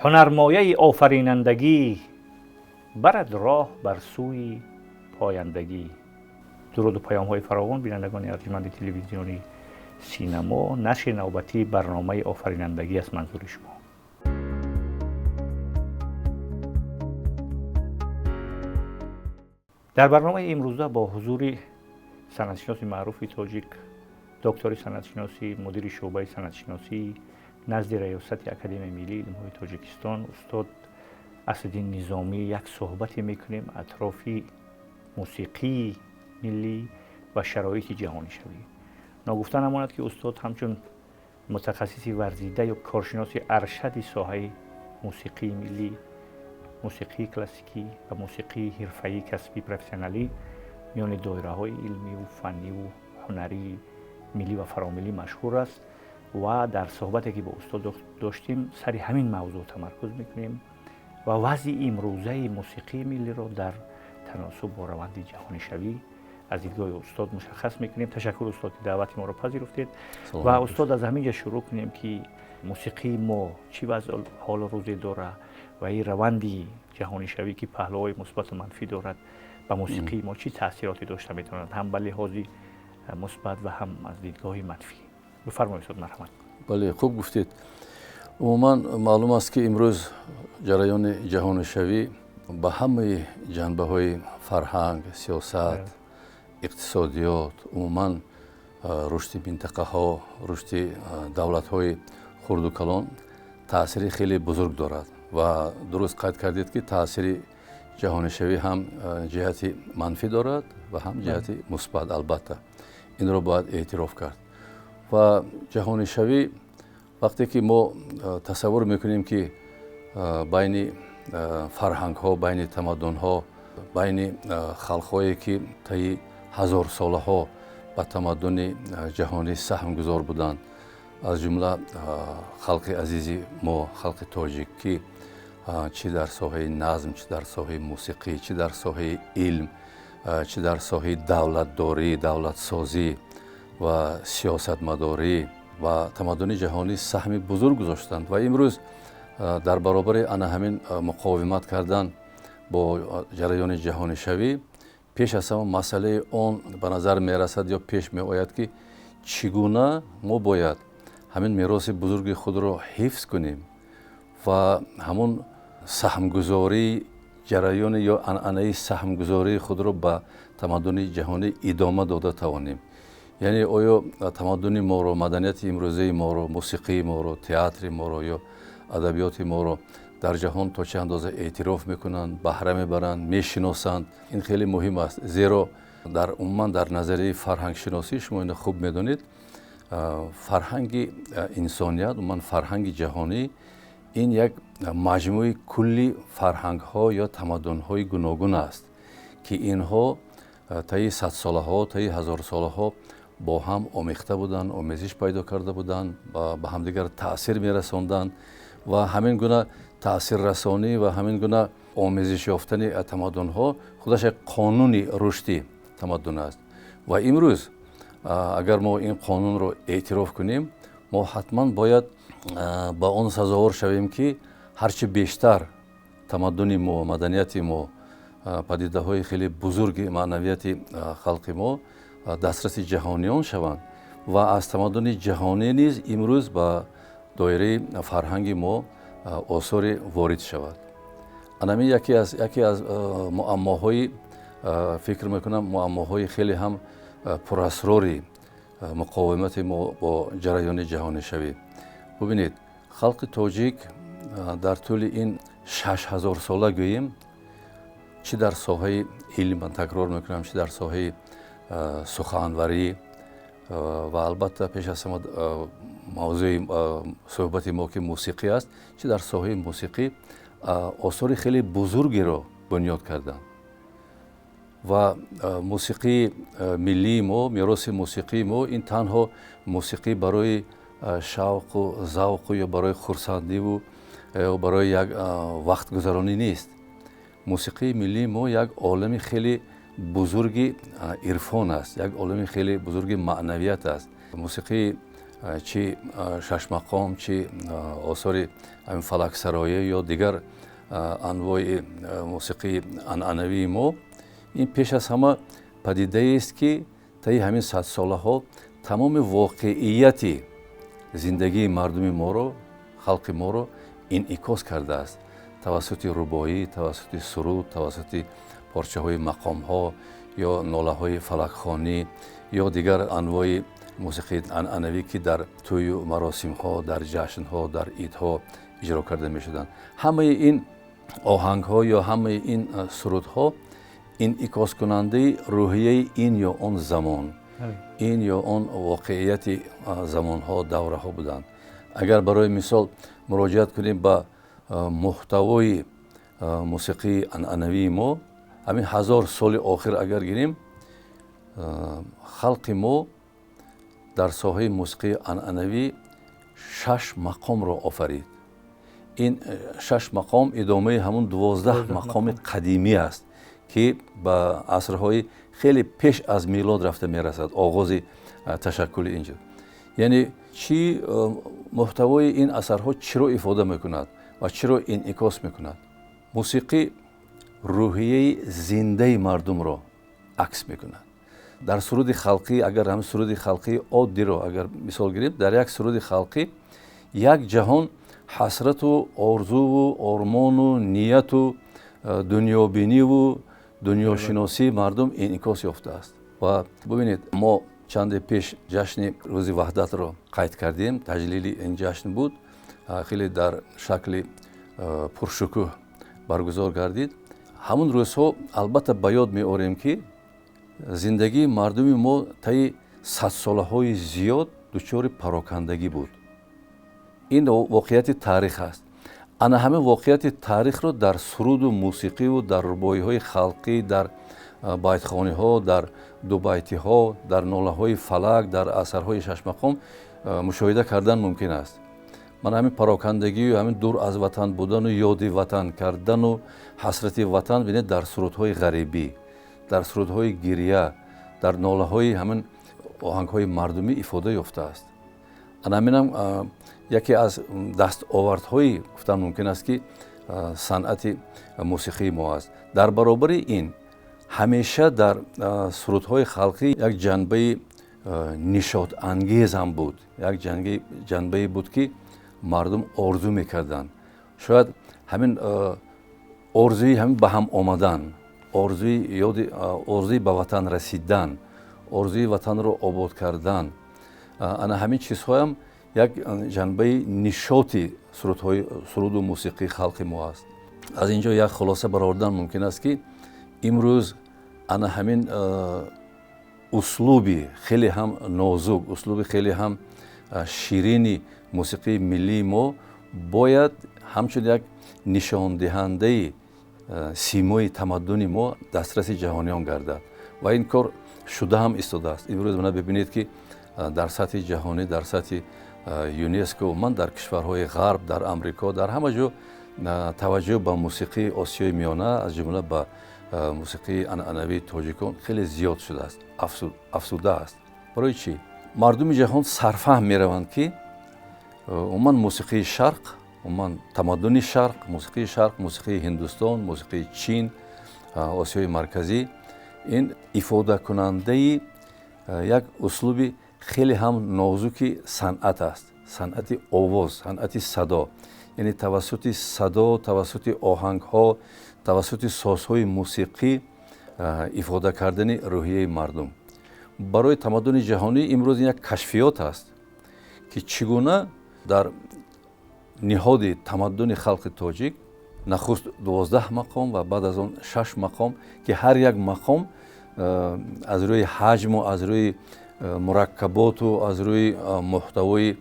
هنرمایه آفرینندگی برد راه بر سوی پایندگی. درود و پیام های فراوان بینندگان ارجمند تلویزیونی سینما، نشر نوبتی برنامه آفرینندگی است منظور شما. در برنامه امروزه با حضور سندشناس معروف تاجیک، دکتر سندشناسی، مدیر شعبه سندشناسی نزد ریاست اکادمی ملی علم‌های تاجیکستان، استاد اسدالدین نظامی یک صحبتی میکنیم اطراف موسیقی ملی و شرایط جهانی شوی. ناگفته نماند که استاد همچون متخصصی ورزیده یا کارشناس ارشد ساحه موسیقی ملی، موسیقی کلاسیکی و موسیقی حرفه‌ای کسبی پروفسیونالی میان دایره‌های علمی و فنی و هنری ملی و فراملی مشهور است و در صحبتی که با استاد داشتیم سر همین موضوع تمرکز میکنیم و وضع امروزه موسیقی ملی را در تناسب با روند جهانی شوی از دیدگاه استاد مشخص میکنیم. تشکر استاد که دعوت ما را پذیرفتید و استاد از همینجا شروع کنیم که موسیقی ما چی وضع حال روزی داره و این روندی جهانی شوی که پهلوهای مثبت و منفی دارد و موسیقی ما چی تاثیراتی داشته میتواند، هم به لحاظ مثبت و هم از دیدگاه منفی. بفرمایید استاد، مرحمت. بله، خوب گفتید. عموما معلوم است که امروز جریان جهانی شوی با همه جنبه های فرهنگ، سیاست، اقتصادیات، عموما رشد منطقه ها، رشد دولت های خرد و کلان تأثیر خیلی بزرگ دارد و درست قید کردید که تأثیر جهانی شوی هم جهت منفی دارد و هم جهت مثبت. البته این را باید اعتراف کرد و جهانی شوی وقتی که ما تصور میکنیم که بین فرهنگ ها، بین تمدن ها، بین خلق هایی که طی هزار ساله ها به تمدن جهانی سهم گذار بودند، از جمله خلق عزیزی ما، خلق تاجیکی، چه در ساحه نظم، چه در ساحه موسیقی، چه در ساحه علم، چه در ساحه دولت داری، دولت سازی و سیاست مداری و تمدن جهانی سهم بزرگ گذاشتند و امروز در برابر آن همین مقاومت کردن با جریان جهانی شوی، پیش از همه مسئله اون به نظر می رسد یا پیش می آید که چگونه ما باید همین میراث بزرگ خود را حفظ کنیم و همون سهمگذاری جریان یا عنعنه سهمگذاری خود را به تمدن جهانی ادامه داده توانیم. یعنی آیا تمدن ما رو، مدنیت امروزی ما رو، موسیقی ما رو، تئاتر ما رو یا ادبیات ما رو در جهان تا چه اندازه اعتراف میکنند، بهره میبرند، میشناسند؟ این خیلی مهم است، زیرا عموما در نظریه فرهنگ شناسی شما این خوب میدونید، فرهنگ انسانیت، عموما فرهنگ جهانی، این یک مجموعه کلی فرهنگ ها یا تمدن های گوناگون است که اینها طی 100 ساله ها، طی 1000 ساله ها با هم آمیخته بودند، آمیزش پیدا کرده بودند و به همدیگر تأثیر میرساندند و همین گونه تأثیر رسانی و همین گونه آمیزش یافتن تمدن ها خودش قانون رشد تمدن است. و امروز اگر ما این قانون رو اعتراف کنیم، ما حتما باید با آن سزاوار شویم که هرچی بیشتر تمدن ما، مدنیت ما، پدیده های خیلی بزرگ معنویت خلق ما دسترس جهانیان شوند و از تمدن جهانی نیز امروز به دایره فرهنگ ما آثار وارد شود. انمی یکی از معماهای، فکر میکنم معماهای خیلی هم پراسراری مقاومت ما با جریان جهانی شوی. ببینید، خلق تاجیک در طول این 6000 ساله گوییم، چه در ساحه علم، من تکرار میکنم، چه در ساحه سخنوری و البته پیش از همه موضوع صحبت ما که موسیقی است، چه در ساحه موسیقی آثار خیلی بزرگی را بنیاد کردند و موسیقی ملی ما، میراث موسیقی ما، این تنها موسیقی برای شوق و ذوق یا برای خرسندی و برای یک وقت گذرانی نیست. موسیقی ملی ما یک عالم خیلی بزرگ عرفان است، یک عالم خیلی بزرگ معنویت است. موسیقی چی شش مقام، چی آثار همین فلک سرایه یا دیگر انواع موسیقی عنعنوی ما، این پیش از همه پدیده است که طی همین 100 ساله ها تمام واقعیت زندگی مردم ما رو، خلق ما رو انعکاس کرده است توسط ربایی، توسط سرود، توسط پارچه های مقام ها یا ناله های فلکخوانی یا دیگر انواع موسیقی عنعنوی که در توی مراسم ها، در جشن ها، در عید ها اجرا کرده می شدند. همه این آهنگ ها یا همه این سرود ها انعکاس کننده روحیه این یا آن زمان، این یا آن واقعیت زمان ها، دوره ها بودند. اگر برای مثال مراجعت کنیم به محتوای موسیقی عنعنوی ما، همین 1000 سال آخر اگر گیریم، خلق ما در ساحه موسیقی عنعنوی 6 مقام را آفرید. این 6 مقام ادامه همون 12 مقام قدیمی است که به عصرهای خیلی پیش از میلاد رفته میرسد، آغاز تشکل اینجا. یعنی چی محتوای این اثرها چی را افاده میکند و چی را انعکاس میکند؟ موسیقی روحیه زنده مردم را عکس میکند. در سرود خلقی، اگر هم سرود خلقی عادی را اگر مثال گیریم، در یک سرود خلقی یک جهان حسرت و آرزو و آرمان و نیت و دنیابینی و دنیاشناسی مردم انعکاس یافته است. و ببینید ما چند پیش جشن روز وحدت را قید کردیم، تجلیل این جشن بود، خیلی در شکل پرشکوه برگزار گردید. همون روزها البته به یاد می آوریم که زندگی مردم ما طی 100 ساله های زیاد دچار پراکندگی بود. این واقعیت تاریخ است. انا همه واقعیت تاریخ رو در سرود و موسیقی و در ربایی های خلقی، در بیتخوانی ها، در دو بیتی ها، در ناله های فلک، در اثرهای 6 مقام مشاهده کردن ممکن است. من همین پراکندگی و همین دور از وطن بودن و یاد وطن کردن و حسرت وطن بینید در سرودهای غریبی، در سرودهای گریه، در ناله های همین آهنگ های مردمی افاده یافته است. انا همینم یکی از دستاوردهای گفتن ممکن است که صنعت موسیقی ما است. در برابر این همیشه در سرودهای خلقی یک جنبه نشاط انگیز هم بود، یک جنبه بود که مردم آرزو میکردن. شاید همین آرزوی همین به هم آمدن، آرزوی به وطن رسیدن، آرزوی وطن رو آباد کردن، انا همین چیزها هم یک جنبه نشاطی سرود و موسیقی خلق ما است. از اینجا یک خلاصه برآوردن ممکن است که امروز انا همین اسلوبی خیلی هم نازک، اسلوبی خیلی هم شیرین موسیقی ملی ما باید همچون یک نشان دهنده سیمای تمدن ما دسترس جهانیان گردد و این کار شده هم ایستاده است. امروز من ببینید که در سطح جهانی، در سطح یونسکو، من در کشورهای غرب، در امریکا، در همه جا توجه به موسیقی آسیای میانه از جمله به موسیقی عنعنوی تاجیکان خیلی زیاد شده است، افزوده است. برای چی؟ مردم جهان سرفهم میروند که عموما موسیقی شرق، عموما تمدن شرق، موسیقی هندوستان، موسیقی چین، آسیای مرکزی، این افاده کننده یک اسلوب خیلی هم نازک صنعت است، صنعت آواز، صنعت صدا. یعنی توسط صدا، توسط آهنگ ها، توسط سازهای موسیقی افاده کردن روحیه مردم. برای تمدن جهانی امروز یک کشفیات است که چگونه در نهاد تمدن خلق تاجیک نخست 12 مقام و بعد از آن 6 مقام که هر یک مقام از روی حجم و از روی مرکبات و از روی محتوای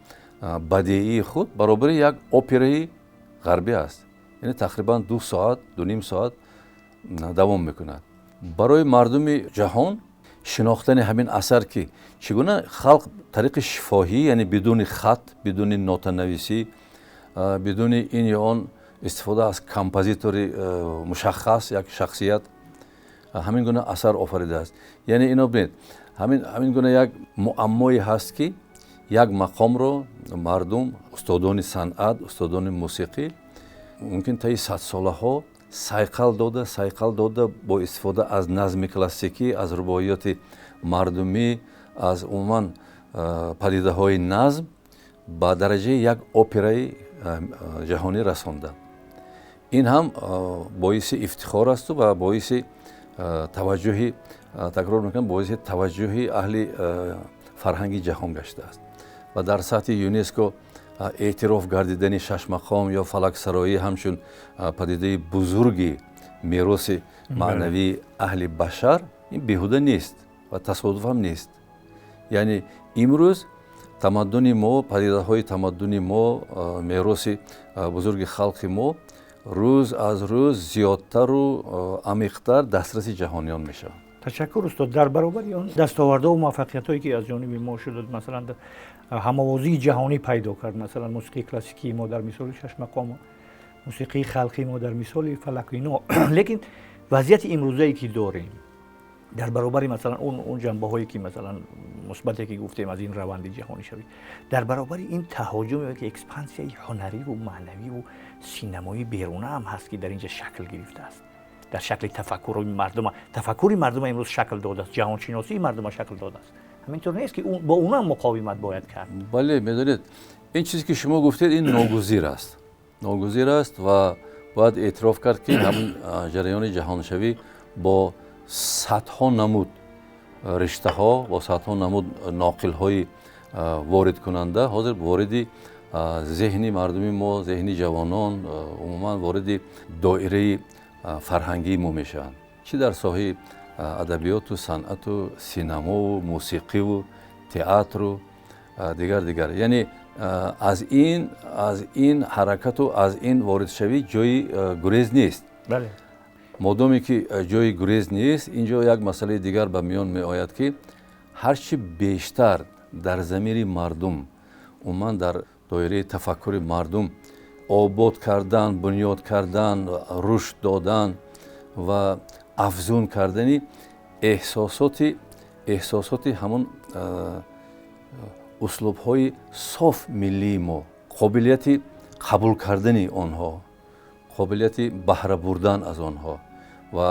بدیعی خود برابر یک اپرای غربی است. یعنی تقریبا 2 ساعت، 2.5 ساعت دوام میکند. برای مردم جهان شناختن همین اثر که چگونه خلق طریق شفاهی، یعنی بدون خط، بدون نوت‌نویسی، بدون این یا آن استفاده از کمپوزیتور مشخص، یک شخصیت همین گونه اثر آفریده است. یعنی اینا ببینید همین گونه یک معمایی هست که як мақомро мардум устодони санъат устодони мусиқӣ мумкин таи садсолаҳо сайқал дода бо истифода аз назми классикӣ аз рубоиёти мардумӣ аз умуман падидаҳои назм ба дараҷаи як операи ҷаҳонӣ расонданд. ин ҳам боиси ифтихор асту ва боиси таваҷҷӯҳи такрор мекунам боиси таваҷҷӯҳи аҳли фарҳанги ҷаҳон гаштааст ва дар сатҳи ЮНЕСКО эътироф гардидани шашмақом ё фалаксароӣ ҳамчун падидаи бузурги мероси маънавии аҳли башар ин беҳуда нест ва тасодуф ҳам нест. яъне имрӯз тамаддуни мо падидаҳои тамаддуни мо мероси бузурги халқи мо рӯз аз рӯз зиёдтару амиқтар дастраси ҷаҳониён мешаванд. ташаккур устод. дар баробари он дастовардҳо ва муваффақиятҳое ки аз ҷониби мо шуд масалан ҳамовозии ҷаҳонӣ пайдо кард масалан мусиқии классикии мо дар мисоли шашмақом мусиқии халқии мо дар мисоли фалаку ино лекин вазъияти имрӯзае ки дорем дар баробари масалан он ҷанбаҳое ки масалан мусбате ки гуфтем аз ин раванди ҷаҳонишавӣ дар баробари ин таҳоҷум ё ки экспансияи ҳунариву маънавиву синамои беруна ҳам ҳаст ки дар инҷа шакл гирифтааст дар шакли тафаккури мардума имрӯз шакл додааст ҷаҳоншиносии мардума шакл додааст. ҳаминтур нест ки бо он ҳам муқовимат бояд кард. бале медонед ин чизе ки шумо гуфтед ин ногузир аст ва бояд эътироф кард ки ҳамин ҷараёни ҷаҳоншавӣ бо садҳо намуд риштаҳо бо садҳо намуд ноқилҳои воридкунанда ҳозир вориди зеҳни мардуми мо зеҳни ҷавонон умуман вориди доираи фарҳангии мо мешаванд чӣ дар соҳаи адабиёту санъату синамову мусиқиву театру дигар яъне аз ин ҳаракату аз ин воридшавӣ ҷои гурез нест. модоме ки ҷои гурез нест инҷо як масъалаи дигар ба миён меояд ки ҳарчи бештар дар замири мардум умуман дар доираи тафаккури мардум обод кардан бунёд кардан рушд додан ва афзун кардани эҳсосоти ҳамон услубҳои соф миллии мо қобилияти қабул кардани онҳо қобилияти баҳра бурдан аз онҳо ва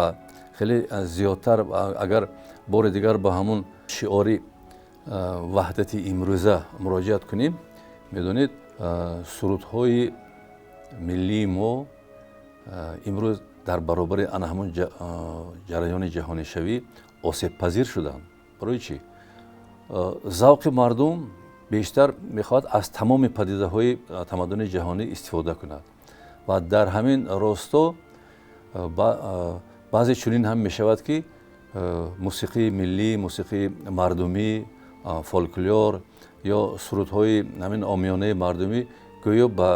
хеле зиёдтар агар бори дигар ба ҳамон шиори ваҳдати имрӯза муроҷиат кунем медонед сурудҳои миллии мо имрӯз дар баробари ана ҳамон ҷараёни ҷаҳонишавӣ осебпазир шуданд. барои чӣ? завқи мардум бештар мехоҳад аз тамоми падидаҳои тамаддуни ҷаҳонӣ истифода кунад ва дар ҳамин росто баъзе чунин ҳам мешавад ки мусиқии миллӣ мусиқии мардумӣ фолклор ё сурудҳои ҳамин омиёнаи мардумӣ гӯё ба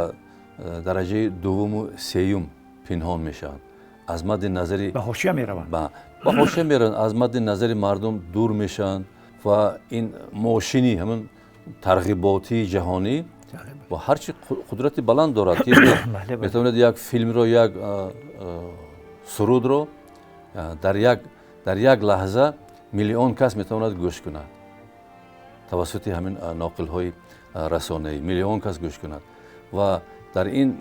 дараҷаи дуввуму сеюм пинҳон мешаванд аз мадди назари ба ҳошия мераванд аз мадди назари мардум дур мешаванд ва ин мошини ҳамин тарғиботии ҷаҳонӣ бо ҳарчи қудрати баланд дорад ки метавонад як филмро як сурудро дар як лаҳза миллион кас метавонад гӯш кунад тавассути ҳамин ноқилҳои расонаӣ миллион кас гӯш кунад ва дар ин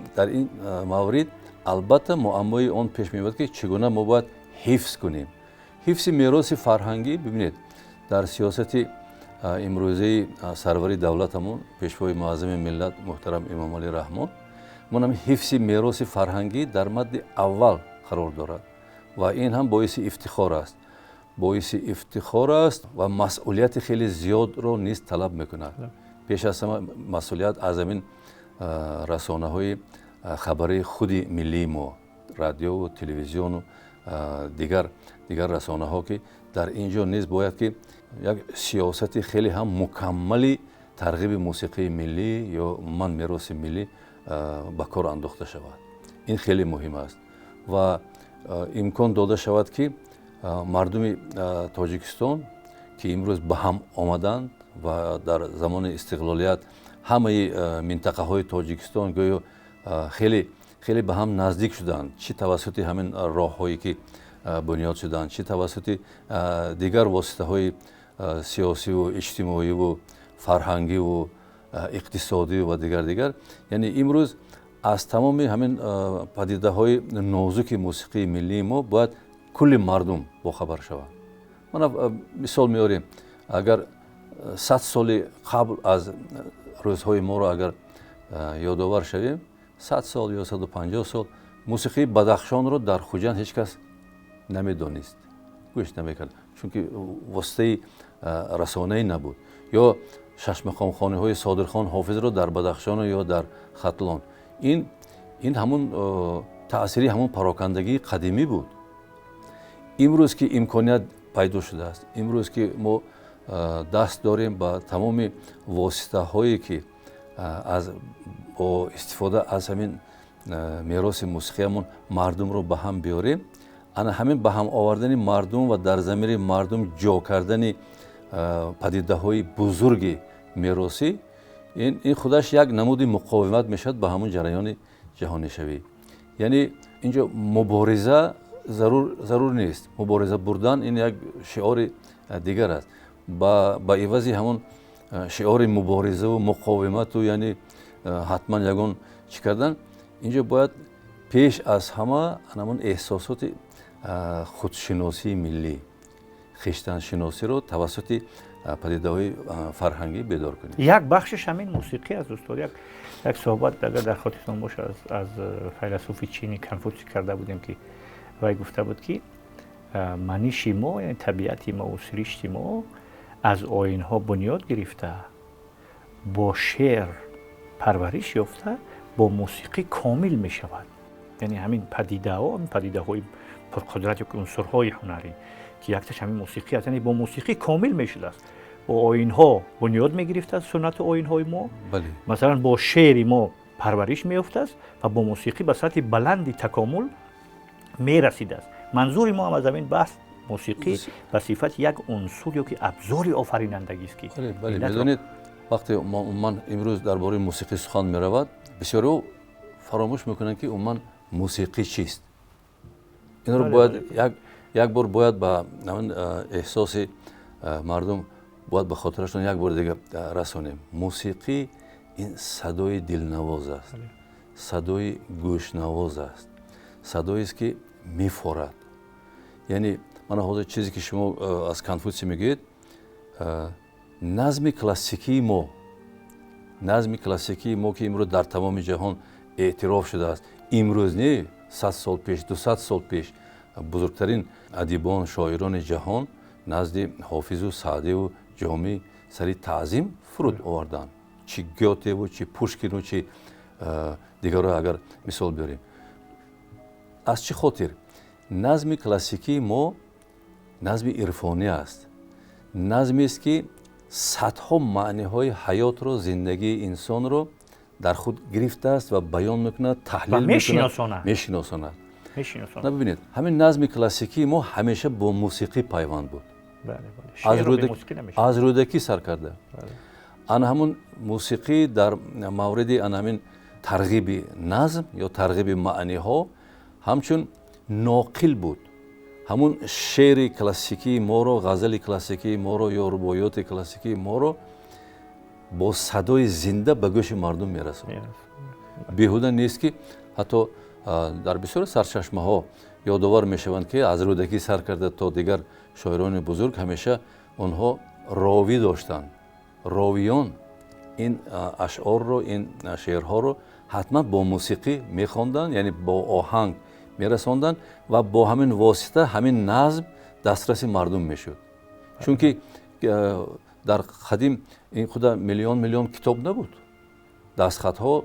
маврид албатта муаммои он пеш меояд ки чӣ гуна мо бояд ҳифз кунем. ҳифзи мероси фарҳангӣ бибинед дар сиёсати имрӯзаи сарвари давлатамон пешвои муаззами миллат муҳтарам имомалӣ раҳмон монам ҳифзи мероси фарҳангӣ дар мадди аввал қарор дорад ва ин ҳам боиси ифтихор аст ва масъулияти хеле зиёдро низ талаб мекунад. пеш аз ҳама масъулият аз амин расонаҳои хабарии худи миллии мо радиову телевизиону дигар расонаҳо ки дар ин ҷо низ бояд ки як сиёсати хеле ҳам мукаммали тарғиби мусиқии миллӣ ё умуман мероси миллӣ ба кор андохта шавад. ин хеле муҳим аст ва имкон дода шавад ки мардуми тоҷикистон ки имрӯз ба ҳам омаданд ва дар замони истиқлолият ҳамаи минтақаҳои тоҷикистон гӯё хеле ба ҳам наздик шуданд чӣ тавассути ҳамин роҳҳое ки бунёд шуданд чӣ тавассути дигар воситаҳои сиёсиву иҷтимоиву فرهنگی و اقتصادی و دیگر یعنی امروز از تمام همین پدیده های نازک موسیقی ملی ما باید کل مردم باخبر شوند. ما مثال میاریم اگر 100 سال قبل از روزهای ما رو اگر یادآور شویم 100 سال یا 150 سال موسیقی بدخشان رو در خوجند هیچ کس نمیدونست، گوش نمیکرد، چون که واسطه رسانه‌ای نبود. یا شش مقام خانه های صادرخان حافظ رو در بدخشان یا در ختلان، این همون تأثیری همون پراکندگی قدیمی بود. امروز که امکانیت پیدا شده است، امروز که ما دست داریم با تمام واسطه هایی که با استفاده از همین میراث موسیقیمون مردم رو به هم بیاریم، همین به هم آوردن مردم و در ضمیر مردم جا کردن پدیده های بزرگ میراثی، این خودش یک نمود مقاومت میشد به همون جریان جهانی شوی. یعنی اینجا مبارزه ضرور نیست، مبارزه بردن این یک شعار دیگر است. با عوض همون شعار مبارزه و مقاومت و یعنی حتما یگان چی کردن، اینجا باید پیش از همه همون احساسات خودشناسی ملی، خویشتن شناسی رو توسط پدیده‌های فرهنگی بیدار کنیم. یک بخشش همین موسیقی است دوستان. یک صحبت اگر در خاطرتون باشه از فیلسوف چینی کنفوچی کرده بودیم که وی گفته بود که منش ما یعنی طبیعت ما و سرشت ما از آیین‌ها بنیاد گرفته، با شعر پرورش یافته، با موسیقی کامل می شود. یعنی همین پدیده های پرقدرت یا عنصرهای هنری که یکتش همین موسیقی است، یعنی با موسیقی کامل می شده است. با آیین‌ها بنیاد می گرفته از سنت آیین‌های ما. بله. مثلا با شعر ما پرورش می یافته است و با موسیقی به سطح بلندی تکامل می رسیده است. منظور ما هم از همین بحث موسیقی به صفت یک عنصر یا که ابزار آفرینندگی است که بله میدونید وقتی من امروز درباره موسیقی سخن می رود بسیاری فراموش میکنن که عموما موسیقی چیست. این رو باید یک بار باید با احساس مردم باید به خاطرشون یک بار دیگه رسانیم. موسیقی این صدای دلنواز است، صدای گوشنواز است، صدایی است که میفورد. یعنی من حاضر چیزی که شما از کنفوسی میگید، نظم کلاسیکی ما که امروز در تمام جهان اعتراف شده است، امروز نه 100 سال پیش 200 سال پیش بزرگترین ادیبان شاعران جهان نزد حافظ و سعدی و جامی سری تعظیم فرود آوردن، چی گوته و چی پوشکین و چی دیگر اگر مثال بیاریم. از چه خاطر؟ نظم کلاسیکی ما نظم عرفانی است، نظمی است که صدها معنی های حیات رو، زندگی انسان رو در خود گرفته است و بیان میکنه، تحلیل میشناساند. ببینید همین نظم کلاسیکی ما همیشه با موسیقی پیوند بود. از رودکی سر کرده. آن همون موسیقی در مورد همین ترغیب نظم یا ترغیب معنی ها همچون ناقل بود. همون شعر کلاسیکی ما رو، غزل کلاسیکی ما رو یا روایات کلاسیکی ما رو با صدای زنده به گوش مردم میرسونه. بیهوده نیست که حتی در بسیار سرچشمه ها یادآور میشوند که از رودکی سر کرده تا دیگر شاعران بزرگ همیشه آنها راوی داشتند. راویان این اشعار رو، این شعرها رو حتما با موسیقی میخواندن، یعنی با آهنگ میرساندن و با همین واسطه همین نظم دسترس مردم میشد. چون که در قدیم این خدا میلیون کتاب نبود، دستخط ها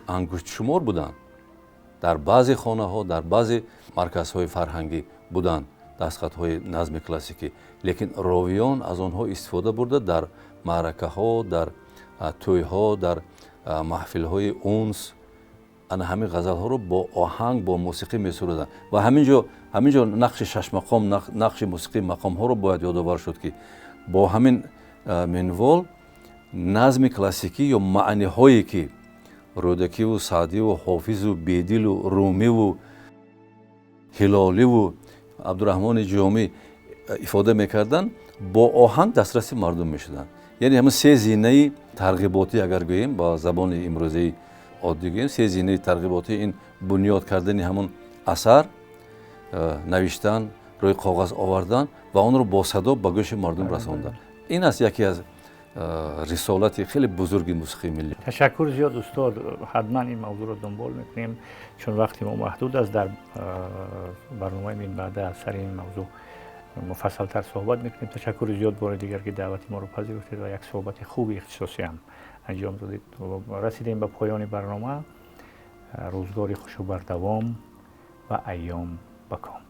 انگشت شمار بودن، در بعضی خانه ها، در بعضی مرکز های فرهنگی بودن دستخط های نظم کلاسیکی، لیکن راویان از آنها استفاده برده در معرکه ها، در توی ها، در محفل های اونس، همین غزل ها رو با آهنگ، با موسیقی می سرودن. و همینجا نقش شش مقام، نقش موسیقی مقام ها رو باید یادآور شد که با همین منوال نظم کلاسیکی یا معنی هایی که رودکی و سعدی و حافظ و بیدل و رومی و هلالی و عبدالرحمن جامی افاده میکردن، با آهنگ دسترس مردم میشدن. یعنی همون سه زینه ترغیباتی اگر گوییم با زبان امروزی عادی گوییم، سه زینه ترغیباتی این بنیاد کردن همون اثر، نوشتن، روی کاغذ آوردن و آن رو با صدا به گوش مردم رساندن. این است یکی از رسالت خیلی بزرگ موسیقی ملی. تشکر زیاد استاد. حتما این موضوع رو دنبال میکنیم چون وقتی ما محدود است. در برنامه من بعد سر این موضوع مفصل تر صحبت میکنیم. تشکر زیاد بار دیگر که دعوت ما رو پذیرفتید و یک صحبت خوب اختصاصی هم انجام دادید. رسیدیم به پایان برنامه. روزگاری خوش و بردوام و ایام بکام.